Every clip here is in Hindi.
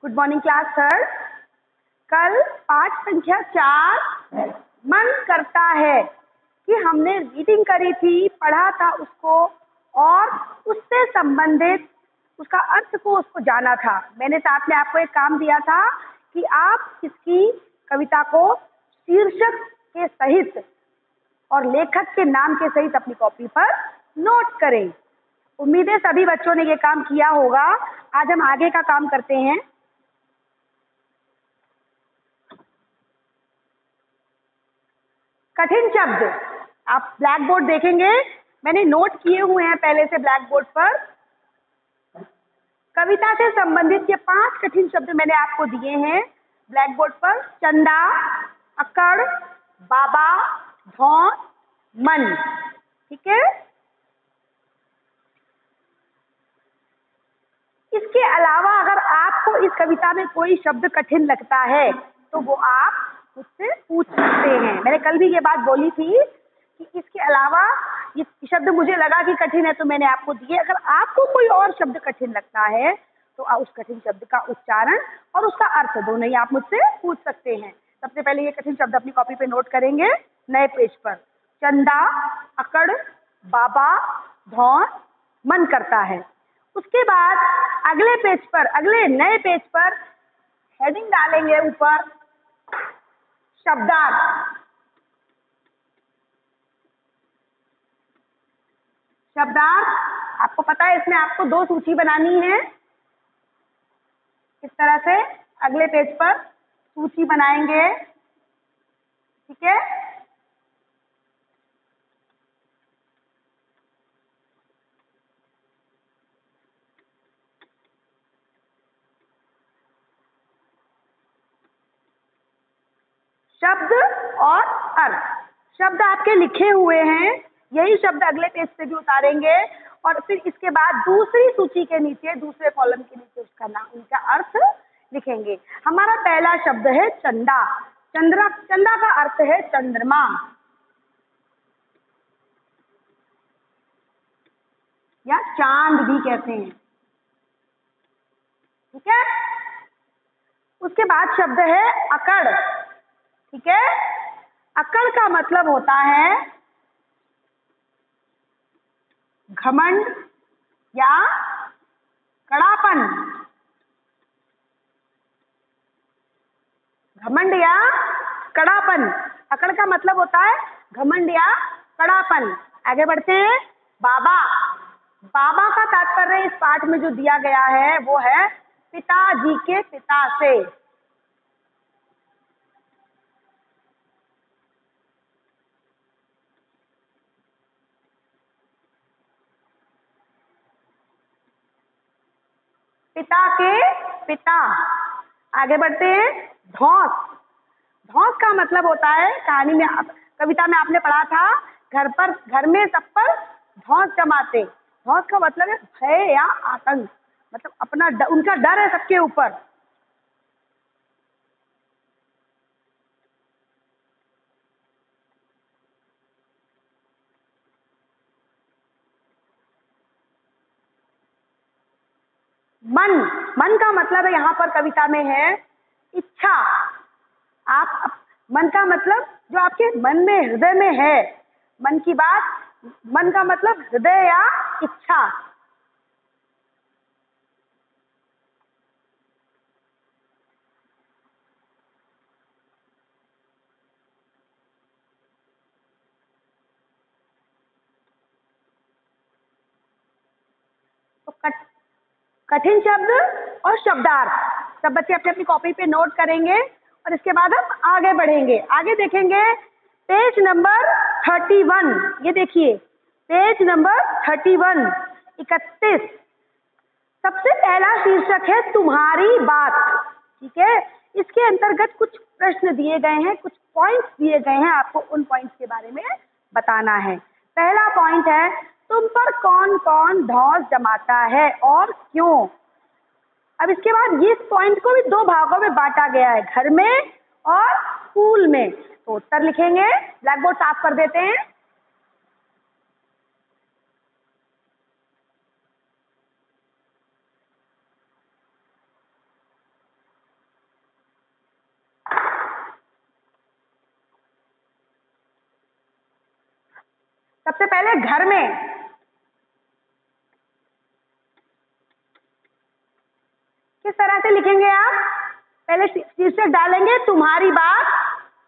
Good morning class sir. कल पाठ संख्या 4 मन करता है कि हमने रीडिंग करी थी, पढ़ा था उसको और उससे संबंधित उसका अर्थ को उसको जाना था। मैंने साथ में आपको एक काम दिया था कि आप इसकी कविता को शीर्षक के सहित और लेखक के नाम के सहित अपनी कॉपी पर नोट करें। उम्मीद है सभी बच्चों ने ये काम किया होगा। आज हम आगे का काम करते हैं। कठिन शब्द आप ब्लैक बोर्ड देखेंगे, मैंने नोट किए हुए हैं पहले से ब्लैक बोर्ड पर। कविता से संबंधित ये 5 कठिन शब्द मैंने आपको दिए हैं ब्लैक बोर्ड पर। चंदा, अकड़, बाबा, धौंस, मन। ठीक है। इसके अलावा अगर आपको इस कविता में कोई शब्द कठिन लगता है तो वो आप मुझसे पूछ सकते हैं। मैंने कल भी ये बात बोली थी कि इसके अलावा ये शब्द मुझे लगा कि कठिन है तो मैंने आपको दिए। अगर आपको कोई और शब्द कठिन लगता है तो आप उस कठिन शब्द का उच्चारण और उसका अर्थ दोनों ही आप मुझसे पूछ सकते हैं। सबसे पहले ये कठिन शब्द अपनी कॉपी पे नोट करेंगे नए पेज पर। चंदा, अकड़, बाबा, धौंस, मन करता है। उसके बाद अगले पेज पर, अगले नए पेज पर हेडिंग डालेंगे ऊपर शब्दार्थ। शब्दार्थ आपको पता है इसमें आपको 2 सूची बनानी है। इस तरह से अगले पेज पर सूची बनाएंगे। ठीक है। शब्द और अर्थ, शब्द आपके लिखे हुए हैं, यही शब्द अगले पेज पे भी उतारेंगे और फिर इसके बाद दूसरी सूची के नीचे, दूसरे कॉलम के नीचे उसका नाम, उनका अर्थ लिखेंगे। हमारा पहला शब्द है चंदा। चंद्रा, चंदा का अर्थ है चंद्रमा या चांद भी कहते हैं। ठीक है। उसके बाद शब्द है अकड़। ठीक है। अकड़ का मतलब होता है घमंड या कड़ापन। घमंड या कड़ापन, अकड़ का मतलब होता है घमंड या कड़ापन। आगे बढ़ते हैं। बाबा, बाबा का तात्पर्य इस पाठ में जो दिया गया है वो है पिताजी के पिता से। पिता के पिता। आगे बढ़ते हैं। धौंस, धौंस का मतलब होता है, कहानी में कविता में आपने पढ़ा था, घर में सब पर धौंस जमाते। धौंस का मतलब है भय या आतंक, मतलब अपना उनका डर है सबके ऊपर। मन, मन का मतलब है यहाँ पर कविता में है इच्छा। आप मन का मतलब जो आपके मन में, हृदय में है, मन की बात। मन का मतलब हृदय या इच्छा। तो कठिन शब्द और शब्दार्थ सब बच्चे अपनी अपनी कॉपी पे नोट करेंगे और इसके बाद हम आगे बढ़ेंगे। आगे देखेंगे पेज नंबर 31। ये देखिए पेज नंबर 31, 31। सबसे पहला शीर्षक है तुम्हारी बात। ठीक है। इसके अंतर्गत कुछ प्रश्न दिए गए हैं, कुछ पॉइंट्स दिए गए हैं, आपको उन पॉइंट्स के बारे में बताना है। पहला पॉइंट है तुम पर कौन कौन धौंस जमाता है और क्यों। अब इसके बाद ये इस पॉइंट को भी 2 भागों में बांटा गया है, घर में और स्कूल में। तो उत्तर लिखेंगे, ब्लैक बोर्ड साफ कर देते हैं। सबसे पहले घर में किस तरह से लिखेंगे आप? पहले शीर्षक डालेंगे तुम्हारी बात,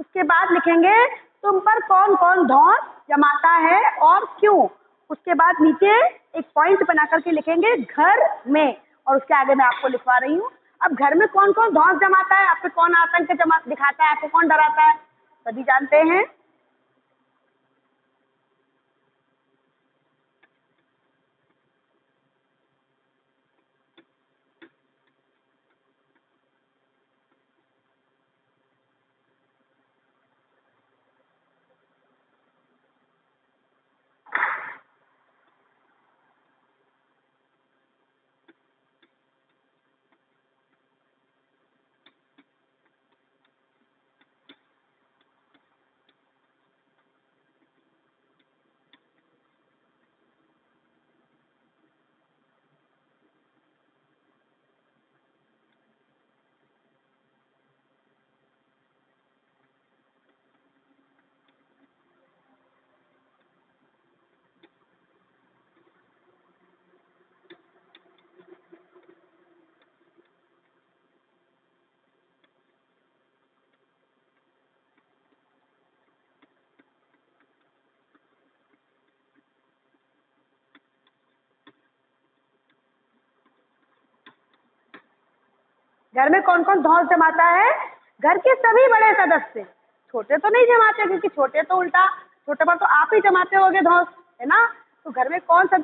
उसके बाद लिखेंगे तुम पर कौन कौन धौंस जमाता है और क्यों। उसके बाद नीचे एक पॉइंट बना करके लिखेंगे घर में, और उसके आगे मैं आपको लिखवा रही हूँ। अब घर में कौन कौन धौंस जमाता है, आप पे कौन आतंक दिखाता है, आपको कौन डराता है, सभी जानते हैं। घर में कौन कौन धौंस जमाता है? घर के सभी बड़े सदस्य। छोटे तो नहीं जमाते, क्योंकि छोटे तो उल्टा, छोटे पर तो आप ही जमाते होगे धौंस, है ना। तो घर में कौन सा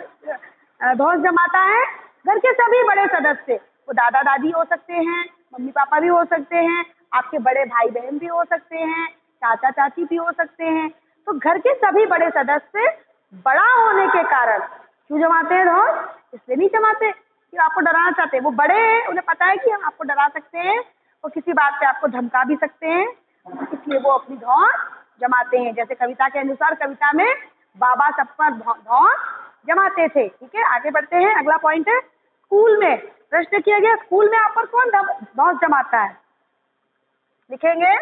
धौंस जमाता है? घर के सभी बड़े सदस्य। वो दादा दादी हो सकते हैं, मम्मी पापा भी हो सकते हैं, आपके बड़े भाई बहन भी हो सकते हैं, चाचा चाची भी हो सकते हैं। तो घर के सभी बड़े सदस्य बड़ा होने के कारण क्यों जमाते हैं धौंस? इसलिए नहीं जमाते कि आपको डराना चाहते हैं। वो बड़े हैं, उन्हें पता है कि हम आपको डरा सकते हैं, वो किसी बात पे आपको धमका भी सकते हैं, इसलिए वो अपनी धौंस जमाते हैं। जैसे कविता के अनुसार, कविता में बाबा सब पर धौंस जमाते थे। ठीक है, आगे बढ़ते हैं। अगला पॉइंट है स्कूल में। प्रश्न किया गया स्कूल में आप पर कौन धौंस जमाता है? लिखेंगे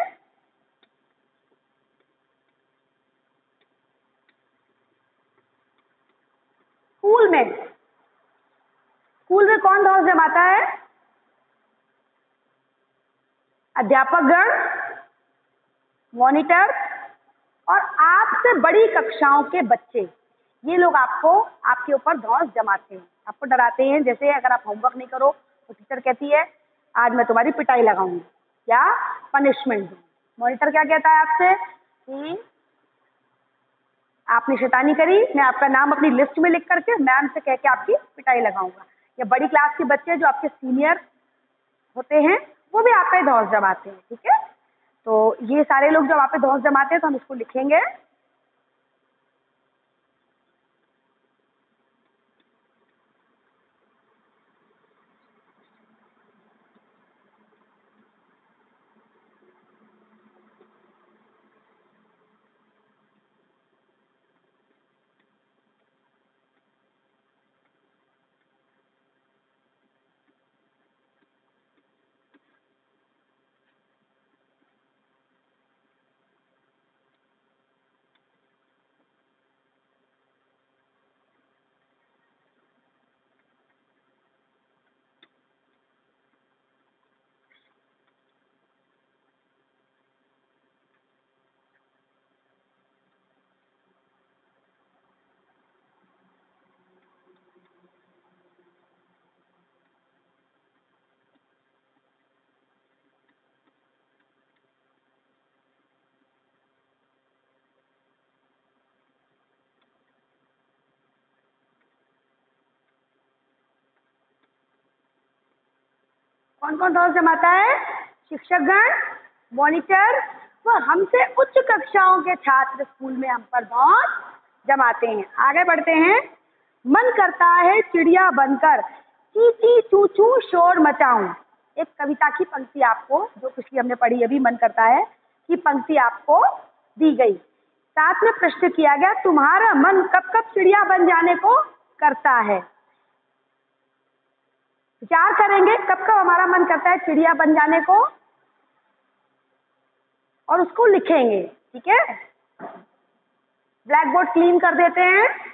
स्कूल में। स्कूल में कौन धौंस जमाता है? अध्यापकगण, मॉनिटर और आपसे बड़ी कक्षाओं के बच्चे। ये लोग आपको, आपके ऊपर धौंस जमाते हैं, आपको डराते हैं। जैसे अगर आप होमवर्क नहीं करो तो टीचर कहती है आज मैं तुम्हारी पिटाई लगाऊंगी या पनिशमेंट दूंगी। मॉनिटर क्या कहता है आपसे कि आपने शैतानी करी, मैं आपका नाम अपनी लिस्ट में लिख करके मैम से कह के आपकी पिटाई लगाऊंगा। या बड़ी क्लास के बच्चे जो आपके सीनियर होते हैं वो भी आप पे धौंस जमाते हैं। ठीक है, तो ये सारे लोग जब आप पे धौंस जमाते हैं तो हम इसको लिखेंगे कौन कौन धौंस जमाता है? शिक्षकगण, मॉनिटर व हमसे उच्च कक्षाओं के छात्र स्कूल में हम पर धौंस जमाते हैं। आगे बढ़ते हैं। मन करता है चिड़िया बनकर ची ची चू चू शोर मचाऊं। एक कविता की पंक्ति आपको, जो पिछली हमने पढ़ी अभी, मन करता है कि पंक्ति आपको दी गई। साथ में प्रश्न किया गया तुम्हारा मन कब कब चिड़िया बन जाने को करता है। विचार करेंगे कब कब हमारा मन करता है चिड़िया बन जाने को, और उसको लिखेंगे। ठीक है, ब्लैक बोर्ड क्लीन कर देते हैं।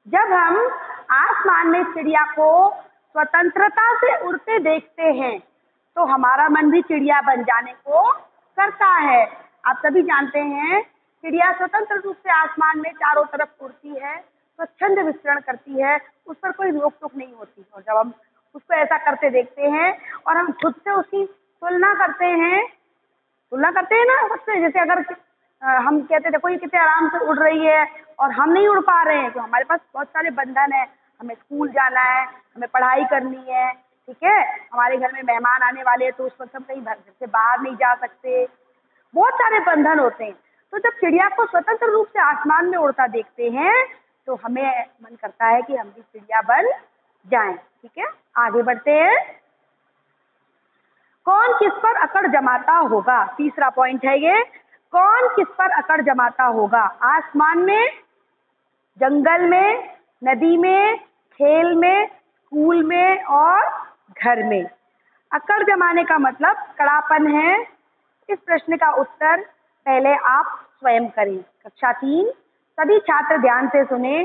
जब हम आसमान में चिड़िया को स्वतंत्रता से उड़ते देखते हैं तो हमारा मन भी चिड़िया बन जाने को करता है। आप सभी जानते हैं चिड़िया स्वतंत्र रूप से आसमान में चारों तरफ उड़ती है, स्वच्छंद विचरण करती है, उस पर कोई रोक टोक नहीं होती। और जब हम उसको ऐसा करते देखते हैं और हम खुद से उसकी तुलना करते हैं ना उससे, जैसे अगर हम कहते देखो ये कितने आराम से उड़ रही है और हम नहीं उड़ पा रहे हैं, तो हमारे पास बहुत सारे बंधन है। हमें स्कूल जाना है, हमें पढ़ाई करनी है, ठीक है, हमारे घर में मेहमान आने वाले हैं तो उस वक्त हम कहीं घर से बाहर नहीं जा सकते, बहुत सारे बंधन होते हैं। तो जब चिड़िया को स्वतंत्र रूप से आसमान में उड़ता देखते हैं तो हमें मन करता है कि हम भी चिड़िया बन जाएं। ठीक है, आगे बढ़ते हैं। कौन किस पर अकड़ जमाता होगा, तीसरा पॉइंट है ये। कौन किस पर अकड़ जमाता होगा, आसमान में, जंगल में, नदी में, खेल में, स्कूल में और घर में। अकड़ जमाने का मतलब कड़ापन है। इस प्रश्न का उत्तर पहले आप स्वयं करें। कक्षा 3 सभी छात्र ध्यान से सुने।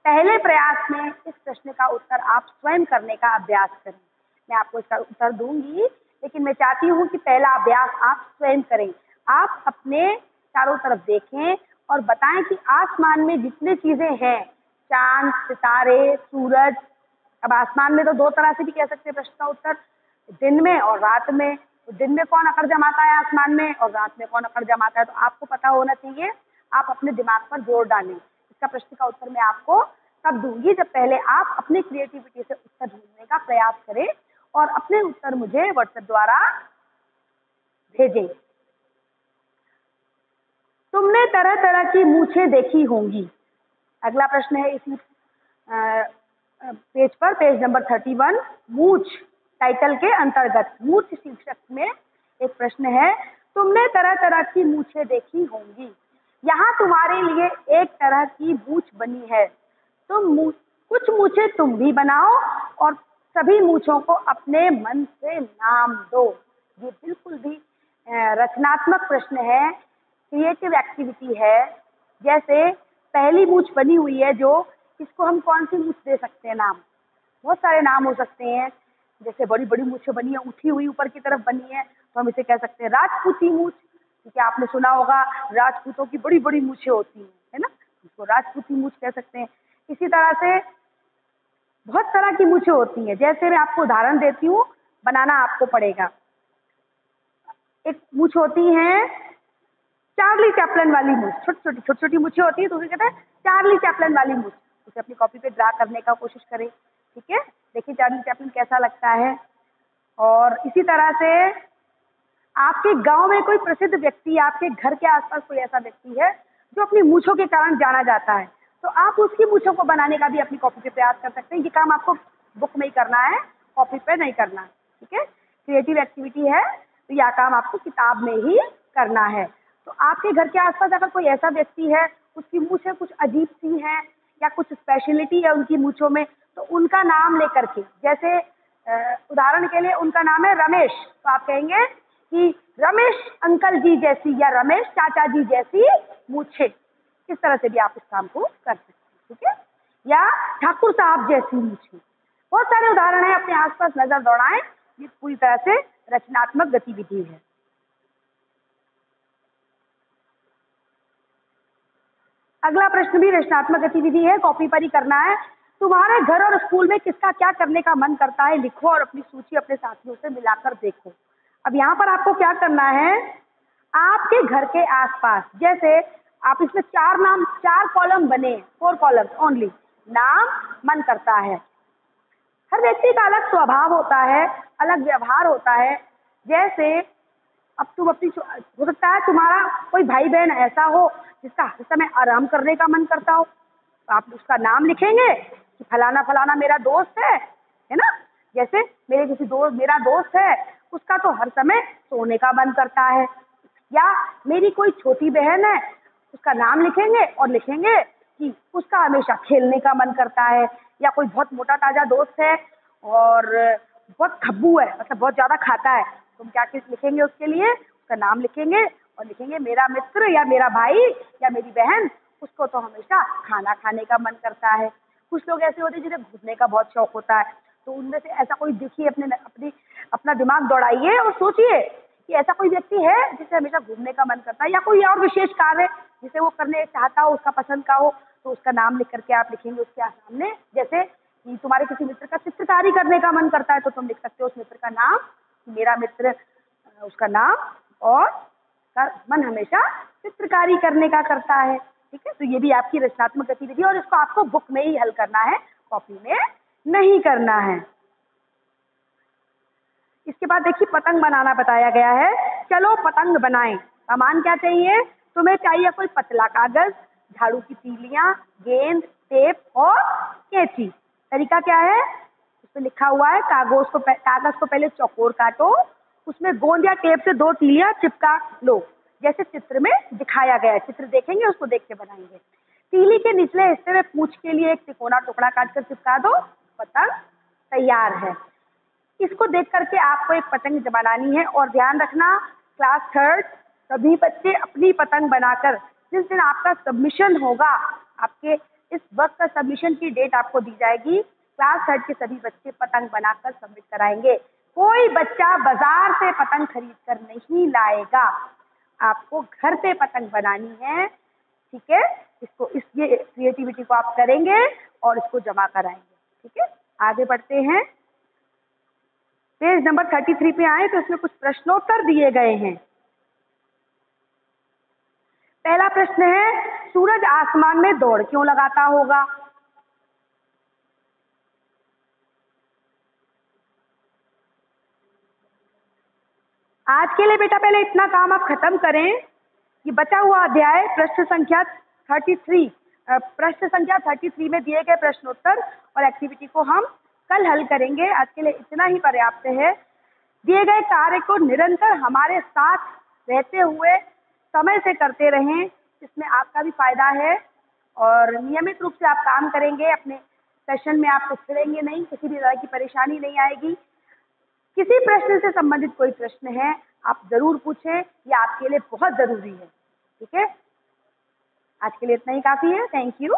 पहले प्रयास में इस प्रश्न का उत्तर आप स्वयं करने का अभ्यास करें। मैं आपको इसका उत्तर दूंगी, लेकिन मैं चाहती हूँ कि पहला अभ्यास आप स्वयं करें। आप अपने चारों तरफ देखें और बताएं कि आसमान में जितनी चीजें हैं, चांद, सितारे, सूरज, अब आसमान में तो दो तरह से भी कह सकते हैं प्रश्न का उत्तर, दिन में और रात में। तो दिन में कौन अकड़ जमाता है आसमान में और रात में कौन अकड़ जमाता है, तो आपको पता होना चाहिए। आप अपने दिमाग पर जोर डालें। इसका प्रश्न का उत्तर मैं आपको तब दूंगी जब पहले आप अपनी क्रिएटिविटी से उत्तर ढूंढने का प्रयास करें और अपने उत्तर मुझे व्हाट्सएप द्वारा भेजें। तुमने तरह तरह की मूछें देखी होंगी। अगला प्रश्न है इसी पेज पर, पेज नंबर 31, मूछ टाइटल के अंतर्गत मूछ शीर्षक में एक प्रश्न है। तुमने तरह तरह की मूछें देखी होंगी। यहाँ तुम्हारे लिए एक तरह की मूछ बनी है। कुछ मूछें तुम भी बनाओ और सभी मूछों को अपने मन से नाम दो। ये बिल्कुल भी रचनात्मक प्रश्न है, क्रिएटिव एक्टिविटी है। जैसे पहली मूछ बनी हुई है जो, इसको हम कौन सी मूछ दे सकते हैं नाम, बहुत सारे नाम हो सकते हैं। जैसे बड़ी बड़ी मूछें बनी है, उठी हुई ऊपर की तरफ बनी है, तो हम इसे कह सकते हैं राजपूती मूछ। ठीक है, आपने सुना होगा राजपूतों की बड़ी बड़ी मूछें होती हैं, है ना, इसको राजपूती मूछ कह सकते हैं। इसी तरह से बहुत तरह की मूछें होती हैं। जैसे मैं आपको उदाहरण देती हूँ, बनाना आपको पड़ेगा। एक मूछ होती है चार्ली चैपलिन वाली मूछ, छोटी छोटी मूछें होती है, तो उसे कहते हैं चार्ली चैपलिन वाली मूछ। उसे अपनी कॉपी पे ड्रा करने का कोशिश करें। ठीक है, देखिए चार्ली चैपलिन कैसा लगता है। और इसी तरह से आपके गांव में कोई प्रसिद्ध व्यक्ति, आपके घर के आसपास कोई ऐसा व्यक्ति है जो अपनी मूंछों के कारण जाना जाता है, तो आप उसकी मूंछों को बनाने का भी अपनी कॉपी पे प्रयास कर सकते हैं। ये काम आपको बुक में ही करना है, कॉपी पे नहीं करना है, ठीक है। क्रिएटिव एक्टिविटी है, तो यह काम आपको किताब में ही करना है। तो आपके घर के आसपास अगर कोई ऐसा व्यक्ति है, उसकी मूंछें कुछ अजीब सी हैं या कुछ स्पेशलिटी है उनकी मूंछों में, तो उनका नाम लेकर के, जैसे उदाहरण के लिए उनका नाम है रमेश, तो आप कहेंगे कि रमेश अंकल जी जैसी या रमेश चाचा जी जैसी मूछे। इस तरह से भी आप इस काम को कर सकते हैं, ठीक है। या ठाकुर साहब जैसी मूछे। बहुत सारे उदाहरण हैं, अपने आसपास नजर दौड़ाएं। ये पूरी तरह से रचनात्मक गतिविधि है। अगला प्रश्न भी रचनात्मक गतिविधि है, कॉपी पर ही करना है। तुम्हारे घर और स्कूल में किसका क्या करने का मन करता है, लिखो और अपनी सूची अपने साथियों से मिलाकर देखो। अब यहाँ पर आपको क्या करना है, आपके घर के आसपास, जैसे आप इसमें 4 कॉलम बने, 4 कॉलम ओनली। नाम, मन करता है। हर व्यक्ति का अलग स्वभाव होता है, अलग व्यवहार होता है। जैसे अब तुम अपनी, हो सकता है तुम्हारा कोई भाई बहन ऐसा हो जिसका हर समय आराम करने का मन करता हो, तो आप उसका नाम लिखेंगे कि फलाना फलाना मेरा दोस्त है ना। जैसे मेरा दोस्त है, उसका तो हर समय सोने का मन करता है। या मेरी कोई छोटी बहन है, उसका नाम लिखेंगे और लिखेंगे कि उसका हमेशा खेलने का मन करता है। या कोई बहुत मोटा ताजा दोस्त है और बहुत खब्बू है, मतलब बहुत ज्यादा खाता है, तुम क्या लिखेंगे उसके लिए, उसका नाम लिखेंगे और लिखेंगे मेरा मित्र या मेरा भाई या मेरी बहन, उसको तो हमेशा खाना खाने का मन करता है। कुछ लोग ऐसे होते हैं जिन्हें घूमने का बहुत शौक होता है, तो उनमें से ऐसा कोई देखिए, अपना दिमाग दौड़ाइए और सोचिए कि ऐसा कोई व्यक्ति है जिसे हमेशा घूमने का मन करता है, या कोई और विशेष कार्य जिसे वो करने चाहता हो, उसका पसंद का हो, तो उसका नाम लिख करके आप लिखेंगे उसके सामने। जैसे कि तुम्हारे किसी मित्र का चित्रकारी करने का मन करता है, तो तुम लिख सकते हो उस मित्र का नाम, मेरा मित्र, उसका नाम और मन हमेशा चित्रकारी करने का करता है, ठीक है। तो ये भी आपकी रचनात्मक गतिविधि, और इसको आपको बुक में ही हल करना है, कॉपी में नहीं करना है। इसके बाद देखिए पतंग बनाना बताया गया है। चलो पतंग बनाएं। सामान क्या चाहिए, तुम्हें चाहिए कोई पतला कागज, झाड़ू की तीलियां, गेंद, टेप और कैंची। तरीका क्या है, उसमें लिखा हुआ है कागज को पहले चौकोर काटो, उसमें गोंद या टेप से 2 तीलियां चिपका लो, जैसे चित्र में दिखाया गया है। चित्र देखेंगे, उसको देख के बनाएंगे। तीली के निचले हिस्से में पूंछ के लिए एक तिकोना टुकड़ा काटकर चिपका दो, पतंग तैयार है। इसको देख करके आपको एक पतंग बनानी है, और ध्यान रखना क्लास 3 सभी बच्चे अपनी पतंग बनाकर, जिस दिन आपका सबमिशन होगा, आपके इस वर्क का सबमिशन की डेट आपको दी जाएगी, क्लास 3 के सभी बच्चे पतंग बनाकर सबमिट कराएंगे। कोई बच्चा बाजार से पतंग खरीद कर नहीं लाएगा, आपको घर पे पतंग बनानी है, ठीक है। ये क्रिएटिविटी को आप करेंगे और इसको जमा कराएंगे, ठीक है। आगे बढ़ते हैं, पेज नंबर 33 पे आए तो इसमें कुछ प्रश्नोत्तर दिए गए हैं। पहला प्रश्न है, सूरज आसमान में दौड़ क्यों लगाता होगा। आज के लिए बेटा पहले इतना काम आप खत्म करें, ये बचा हुआ अध्याय प्रश्न संख्या 33 में दिए गए प्रश्नोत्तर और एक्टिविटी को हम कल हल करेंगे। आज के लिए इतना ही पर्याप्त है। दिए गए कार्य को निरंतर हमारे साथ रहते हुए समय से करते रहें, इसमें आपका भी फायदा है, और नियमित रूप से आप काम करेंगे। अपने सेशन में आप पिछड़ेंगे नहीं, किसी भी तरह की परेशानी नहीं आएगी। किसी प्रश्न से संबंधित कोई प्रश्न है, आप जरूर पूछें, ये आपके लिए बहुत जरूरी है, ठीक है। आज के लिए इतना ही काफी है। Thank you.